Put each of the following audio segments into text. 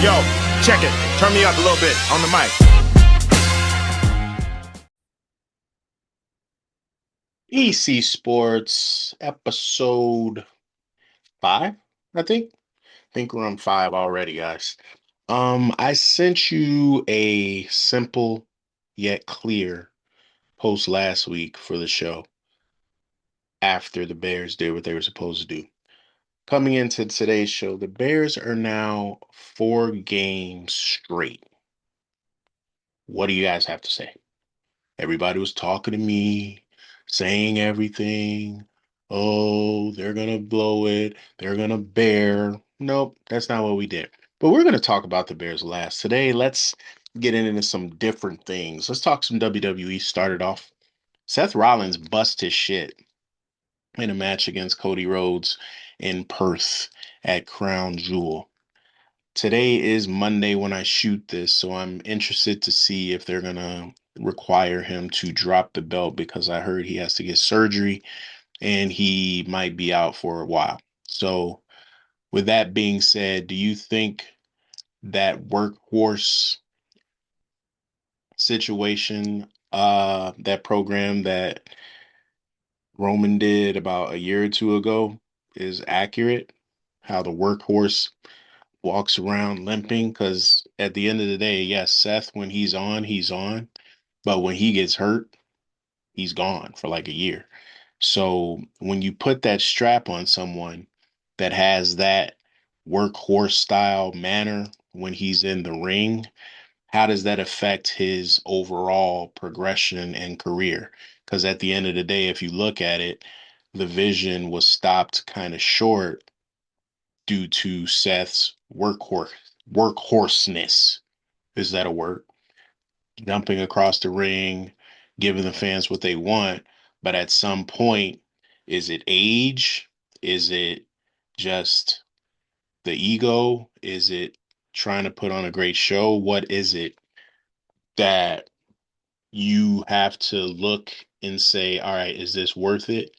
Yo, check it. Turn me up a little bit on the mic. ECSports episode 5, I think. I think we're on 5 already, guys. I sent you a simple yet clear post last week for the show after the Bears did what they were supposed to do. Coming into today's show, the Bears are now 4 games straight. What do you guys have to say? Everybody was talking to me, saying everything. Oh, they're going to blow it. They're going to bear. Nope, that's not what we did. But we're going to talk about the Bears last. Today, let's get into some different things. Let's talk some WWE. Started off. Seth Rollins bust his shit in a match against Cody Rhodes in Perth at Crown Jewel. Today is Monday when I shoot this, so I'm interested to see if they're gonna require him to drop the belt because I heard he has to get surgery and he might be out for a while. So, with that being said, do you think that workhorse situation, that program that Roman did about a year or two ago is accurate? How the workhorse walks around limping because at the end of the day, yes, Seth, when he's on, he's on. But when he gets hurt, he's gone for like a year. So when you put that strap on someone that has that workhorse style manner when he's in the ring, how does that affect his overall progression and career? Because at the end of the day, if you look at it, the vision was stopped kind of short due to Seth's workhorseness. Is that a word? Jumping across the ring, giving the fans what they want. But at some point, is it age? Is it just the ego? Is it trying to put on a great show? What is it that you have to look and say, all right, is this worth it?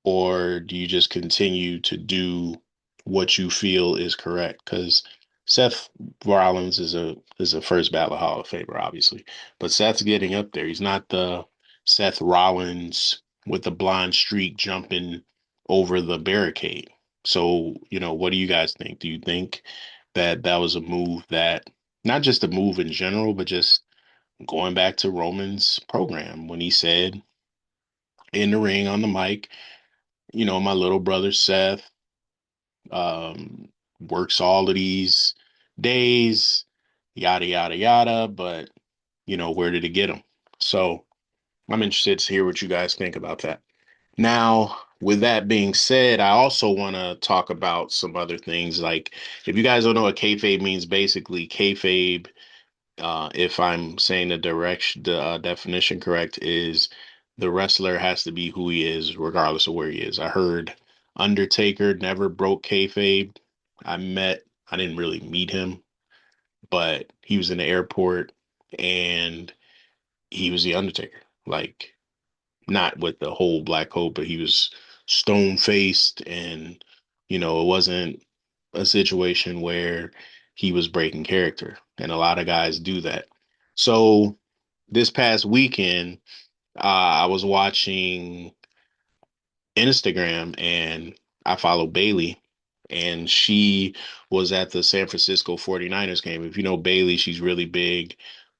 Or do you just continue to do what you feel is correct? Because Seth Rollins is a first ballot Hall of Famer, obviously, but Seth's getting up there. He's not the Seth Rollins with the blonde streak jumping over the barricade. So, what do you guys think? Do you think that that was a move that not just a move in general, but just going back to Roman's program when he said in the ring on the mic, my little brother Seth um, works all of these days, yada, yada, yada. But, where did it get him? So I'm interested to hear what you guys think about that. Now, with that being said, I also want to talk about some other things. Like, if you guys don't know what kayfabe means, basically, kayfabe, if I'm saying the definition correct, is the wrestler has to be who he is, regardless of where he is. I heard Undertaker never broke kayfabe. I didn't really meet him, but he was in the airport and he was the Undertaker. Like, not with the whole black coat, but he was stone faced and, it wasn't a situation where he was breaking character. And a lot of guys do that. So this past weekend, I was watching Instagram and I follow Bailey and she was at the San Francisco 49ers game. If you know Bailey, she's really big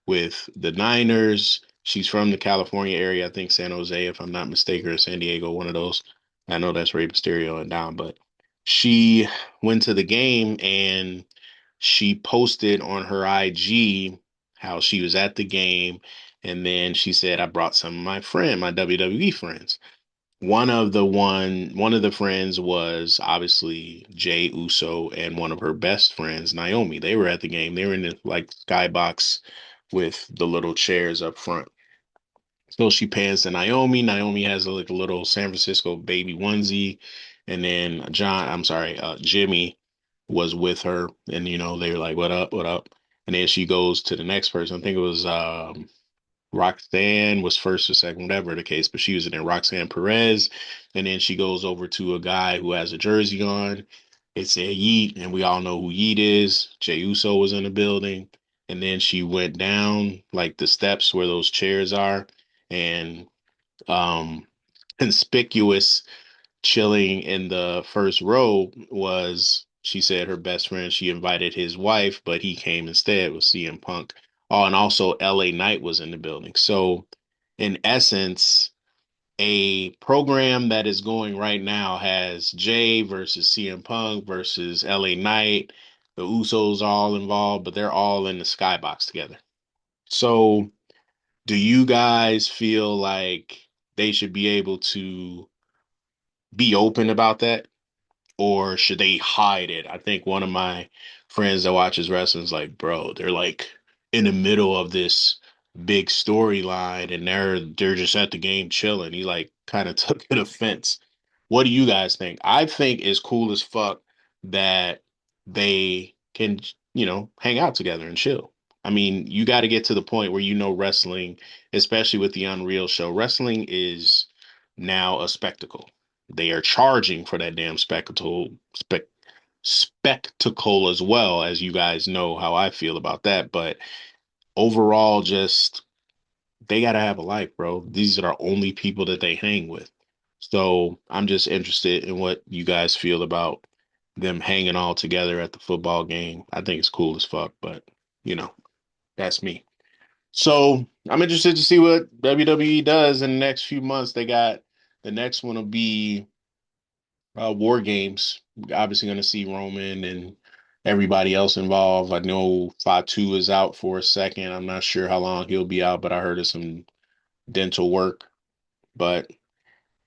with the Niners. She's from the California area, I think San Jose, if I'm not mistaken, or San Diego, one of those. I know that's Rey Mysterio and down, but she went to the game and she posted on her IG how she was at the game. And then she said, I brought some of my WWE friends. One of the friends was obviously Jay Uso and one of her best friends, Naomi. They were at the game. They were in the like skybox with the little chairs up front. So she pans to Naomi. Naomi has like a little San Francisco baby onesie. And then Jimmy was with her. And, they were like, what up, what up? And then she goes to the next person. I think it was Roxanne was first or second, whatever the case, but she was in there, Roxanne Perez. And then she goes over to a guy who has a jersey on. It said Yeet, and we all know who Yeet is. Jey Uso was in the building, and then she went down like the steps where those chairs are, and um, conspicuous chilling in the first row was, she said, her best friend. She invited his wife, but he came instead with CM Punk. Oh, and also LA Knight was in the building. So, in essence, a program that is going right now has Jay versus CM Punk versus LA Knight. The Usos are all involved, but they're all in the skybox together. So, do you guys feel like they should be able to be open about that? Or should they hide it? I think one of my friends that watches wrestling is like, bro, they're like in the middle of this big storyline and they're just at the game chilling. He like kind of took an offense. What do you guys think? I think it's cool as fuck that they can, hang out together and chill. I mean, you got to get to the point where wrestling, especially with the Unreal show, wrestling is now a spectacle. They are charging for that damn spectacle as well, as you guys know how I feel about that. But overall, just they gotta have a life, bro. These are the only people that they hang with. So I'm just interested in what you guys feel about them hanging all together at the football game. I think it's cool as fuck, but you know, that's me. So I'm interested to see what WWE does in the next few months. They got the next one will be War Games. Obviously, going to see Roman and everybody else involved. I know Fatu is out for a second. I'm not sure how long he'll be out, but I heard of some dental work. But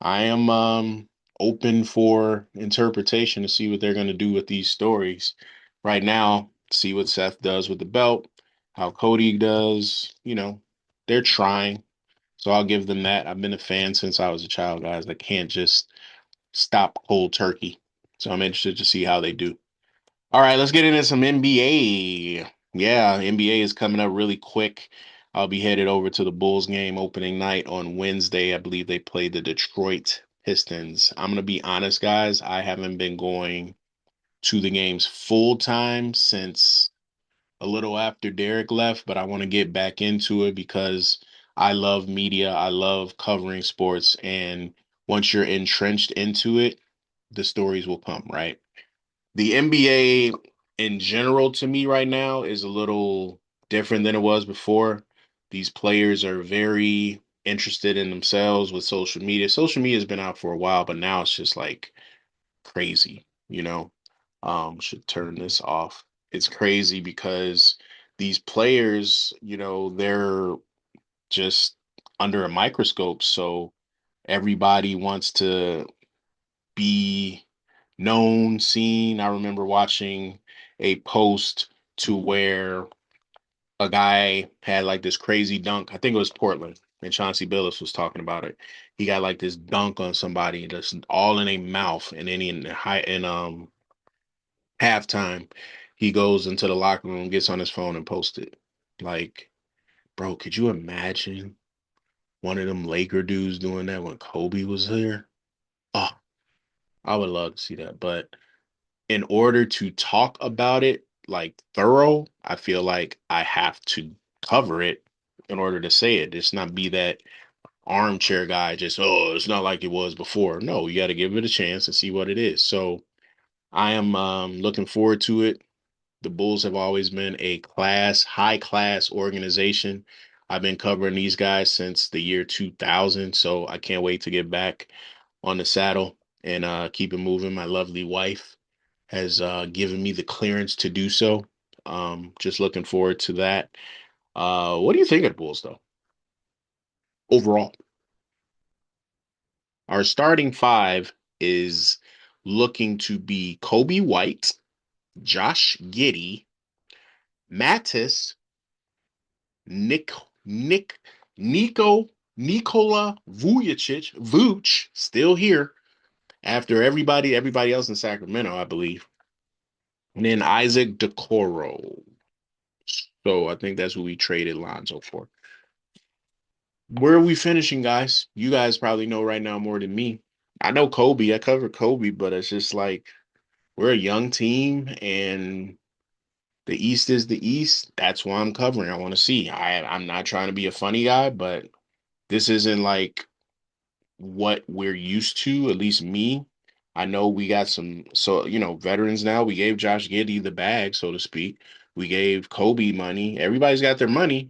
I am open for interpretation to see what they're going to do with these stories. Right now, see what Seth does with the belt, how Cody does. They're trying. So I'll give them that. I've been a fan since I was a child, guys. I can't just stop cold turkey. So I'm interested to see how they do. All right, let's get into some NBA. Yeah, NBA is coming up really quick. I'll be headed over to the Bulls game opening night on Wednesday. I believe they play the Detroit Pistons. I'm going to be honest, guys. I haven't been going to the games full time since a little after Derek left, but I want to get back into it because I love media. I love covering sports. And once you're entrenched into it, the stories will come, right? The NBA in general to me right now is a little different than it was before. These players are very interested in themselves with social media. Social media has been out for a while, but now it's just like crazy. Should turn this off. It's crazy because these players, they're just under a microscope. So everybody wants to be known, seen. I remember watching a post to where a guy had like this crazy dunk. I think it was Portland, and Chauncey Billups was talking about it. He got like this dunk on somebody, just all in a mouth, and then in high in halftime, he goes into the locker room, gets on his phone, and posts it. Like, bro, could you imagine one of them Laker dudes doing that when Kobe was here? Oh, I would love to see that. But in order to talk about it like thorough, I feel like I have to cover it in order to say it. It's not be that armchair guy just, oh, it's not like it was before. No, you got to give it a chance and see what it is. So I am looking forward to it. The Bulls have always been a high class organization. I've been covering these guys since the year 2000, so I can't wait to get back on the saddle and keep it moving. My lovely wife has given me the clearance to do so. Just looking forward to that. What do you think of the Bulls, though? Overall, our starting five is looking to be Kobe White, Josh Giddey, Mattis, Nick Nick Nikola Vujic, still here after everybody else in Sacramento, I believe. And then Isaac Decoro. So I think that's who we traded Lonzo for. Where are we finishing, guys? You guys probably know right now more than me. I know Kobe. I covered Kobe, but it's just like We're a young team, and the East is the East. That's why I'm covering. I want to see. I'm not trying to be a funny guy, but this isn't like what we're used to, at least me. I know we got some, so, veterans now. We gave Josh Giddey the bag, so to speak. We gave Kobe money. Everybody's got their money.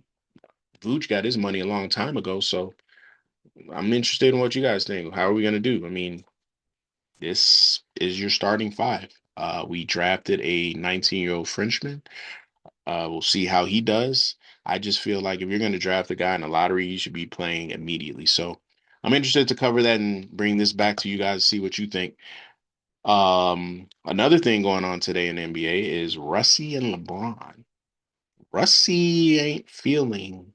Vooch got his money a long time ago. So I'm interested in what you guys think. How are we going to do? I mean, this is your starting five. We drafted a 19-year-old Frenchman. We'll see how he does. I just feel like if you're going to draft a guy in the lottery, you should be playing immediately. So I'm interested to cover that and bring this back to you guys, see what you think. Another thing going on today in the NBA is Russie and LeBron. Russie ain't feeling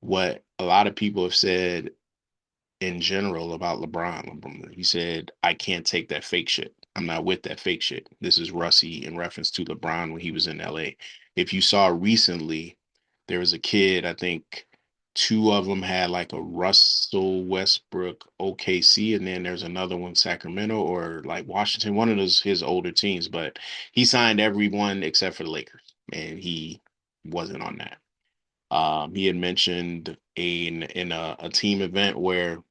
what a lot of people have said in general about LeBron. He said, I can't take that fake shit. I'm not with that fake shit. This is Russie in reference to LeBron when he was in LA. If you saw recently, there was a kid, I think two of them had like a Russell Westbrook OKC, and then there's another one, Sacramento or like Washington, one of those his older teams, but he signed everyone except for the Lakers, and he wasn't on that. He had mentioned in a team event where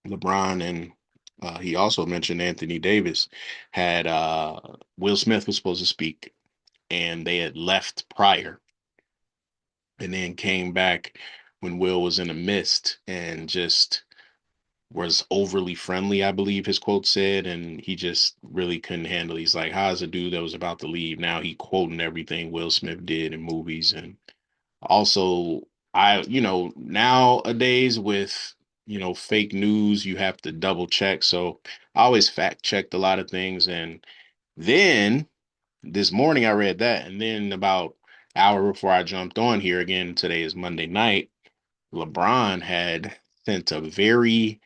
LeBron and he also mentioned Anthony Davis had Will Smith was supposed to speak, and they had left prior and then came back when Will was in the midst and just was overly friendly, I believe his quote said, and he just really couldn't handle it. He's like, how's a dude that was about to leave? Now he quoting everything Will Smith did in movies. And also, nowadays with, fake news, you have to double check. So I always fact checked a lot of things. And then this morning I read that. And then about hour before I jumped on here again, today is Monday night, LeBron had sent a very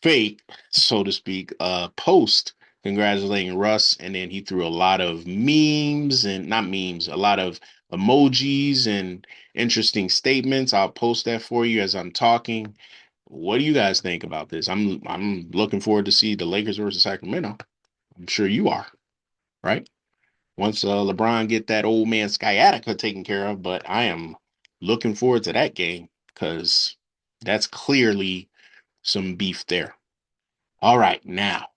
fake, so to speak, post congratulating Russ, and then he threw a lot of memes and not memes, a lot of emojis and interesting statements. I'll post that for you as I'm talking. What do you guys think about this? I'm looking forward to see the Lakers versus Sacramento. I'm sure you are, right? Once LeBron get that old man sciatica taken care of, but I am looking forward to that game because that's clearly some beef there. All right, now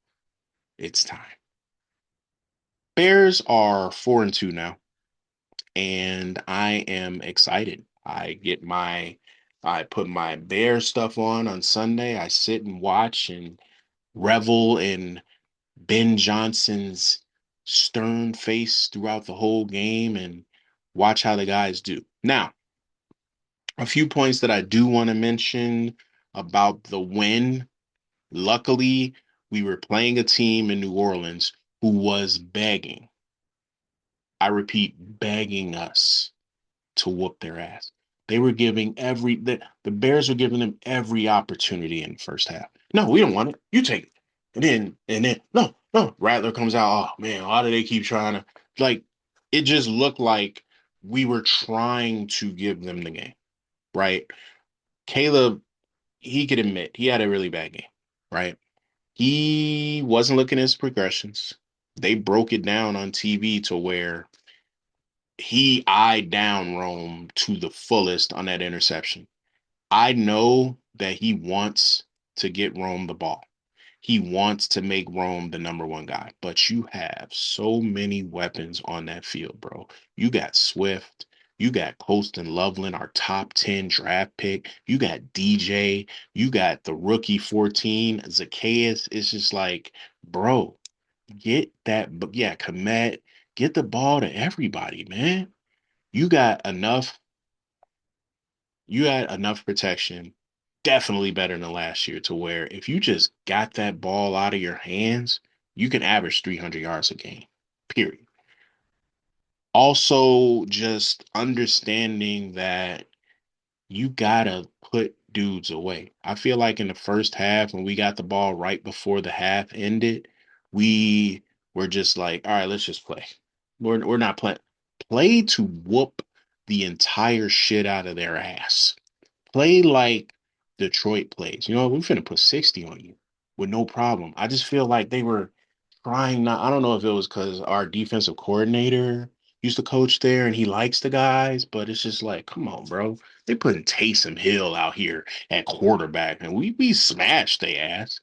it's time. Bears are 4-2 now, and I am excited. I put my bear stuff on Sunday. I sit and watch and revel in Ben Johnson's stern face throughout the whole game and watch how the guys do. Now, a few points that I do want to mention about the win. Luckily, we were playing a team in New Orleans who was begging, I repeat, begging us to whoop their ass. They were giving the Bears were giving them every opportunity in the first half. No, we don't want it. You take it. And then no. Rattler comes out. Oh man, why do they keep trying to like it just looked like we were trying to give them the game, right? Caleb, he could admit he had a really bad game, right? He wasn't looking at his progressions. They broke it down on TV to where he eyed down Rome to the fullest on that interception. I know that he wants to get Rome the ball. He wants to make Rome the number one guy, but you have so many weapons on that field, bro. You got Swift, you got Colston Loveland, our top 10 draft pick. You got DJ, you got the rookie 14, Zacchaeus. It's just like, bro, get that, but yeah, Komet, get the ball to everybody, man. You got enough, you had enough protection, definitely better than last year, to where if you just got that ball out of your hands, you can average 300 yards a game, period. Also, just understanding that you gotta put dudes away. I feel like in the first half, when we got the ball right before the half ended, we were just like, all right, let's just play. We're not playing. Play to whoop the entire shit out of their ass. Play like Detroit plays. You know, we're finna put 60 on you. with no problem. I just feel like they were trying not. I don't know if it was because our defensive coordinator used to coach there and he likes the guys, but it's just like, come on, bro. They putting Taysom Hill out here at quarterback, and we smashed their ass.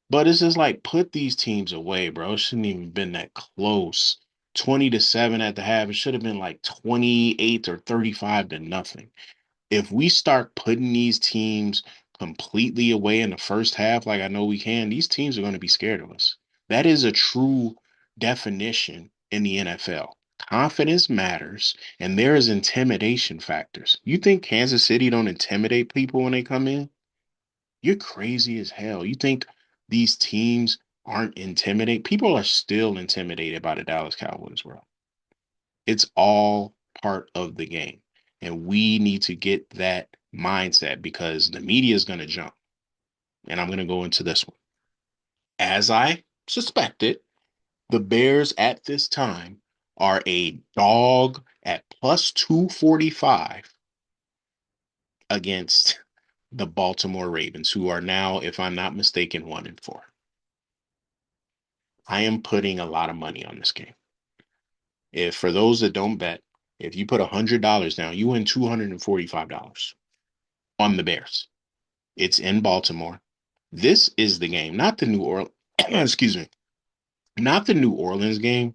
But it's just like put these teams away, bro. It shouldn't even been that close. 20-7 at the half. It should have been like 28 or 35-0. If we start putting these teams completely away in the first half, like I know we can, these teams are going to be scared of us. That is a true definition in the NFL. Confidence matters, and there is intimidation factors. You think Kansas City don't intimidate people when they come in? You're crazy as hell. You think these teams aren't intimidated? People are still intimidated by the Dallas Cowboys, bro. It's all part of the game. And we need to get that mindset because the media is going to jump. And I'm going to go into this one. As I suspected, the Bears at this time are a dog at plus 245 against the Baltimore Ravens, who are now, if I'm not mistaken, 1-4. I am putting a lot of money on this game. If for those that don't bet, if you put $100 down, you win $245 on the Bears. It's in Baltimore. This is the game, not the New Orleans. Excuse me, not the New Orleans game.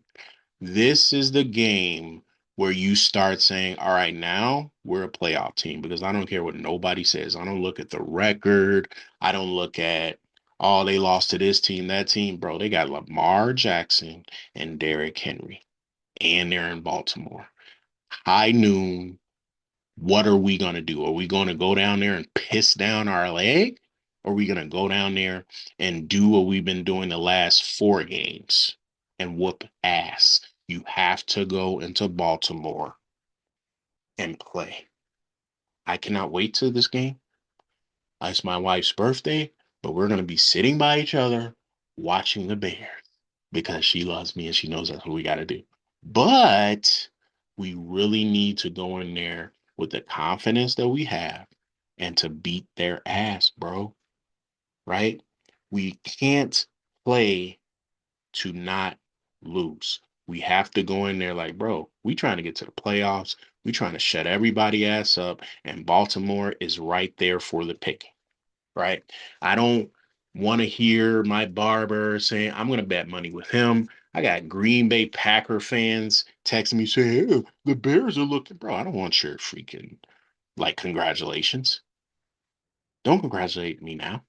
This is the game where you start saying, all right, now we're a playoff team because I don't care what nobody says. I don't look at the record. I don't look at, oh, they lost to this team, that team. Bro, they got Lamar Jackson and Derrick Henry, and they're in Baltimore. High noon. What are we going to do? Are we going to go down there and piss down our leg? Or are we going to go down there and do what we've been doing the last 4 games and whoop ass? You have to go into Baltimore and play. I cannot wait till this game. It's my wife's birthday, but we're going to be sitting by each other watching the Bears because she loves me and she knows that's what we got to do. But we really need to go in there with the confidence that we have and to beat their ass, bro. Right? We can't play to not lose. We have to go in there like, bro, we trying to get to the playoffs. We trying to shut everybody ass up, and Baltimore is right there for the picking. Right? I don't want to hear my barber saying I'm going to bet money with him. I got Green Bay Packer fans texting me saying, hey, the Bears are looking, bro. I don't want your freaking like congratulations. Don't congratulate me now.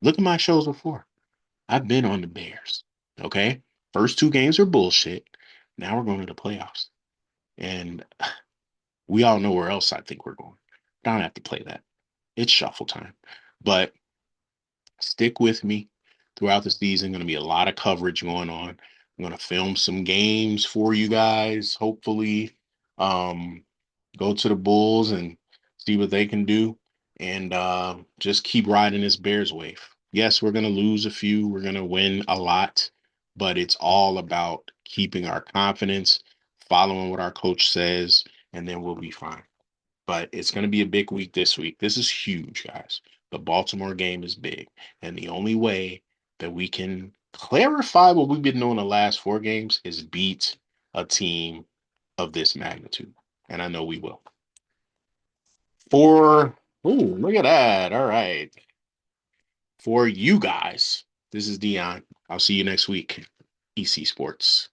Look at my shows before. I've been on the Bears. Okay. First 2 games are bullshit. Now we're going to the playoffs. And we all know where else I think we're going. I don't have to play that. It's shuffle time. But stick with me throughout the season. Going to be a lot of coverage going on. I'm going to film some games for you guys. Hopefully, um, go to the Bulls and see what they can do, and just keep riding this Bears wave. Yes, we're going to lose a few. We're going to win a lot, but it's all about keeping our confidence, following what our coach says, and then we'll be fine. But it's going to be a big week this week. This is huge, guys. The Baltimore game is big. And the only way that we can clarify what we've been doing the last 4 games is beat a team of this magnitude. And I know we will. Look at that. All right. For you guys, this is Dion. I'll see you next week. EC Sports.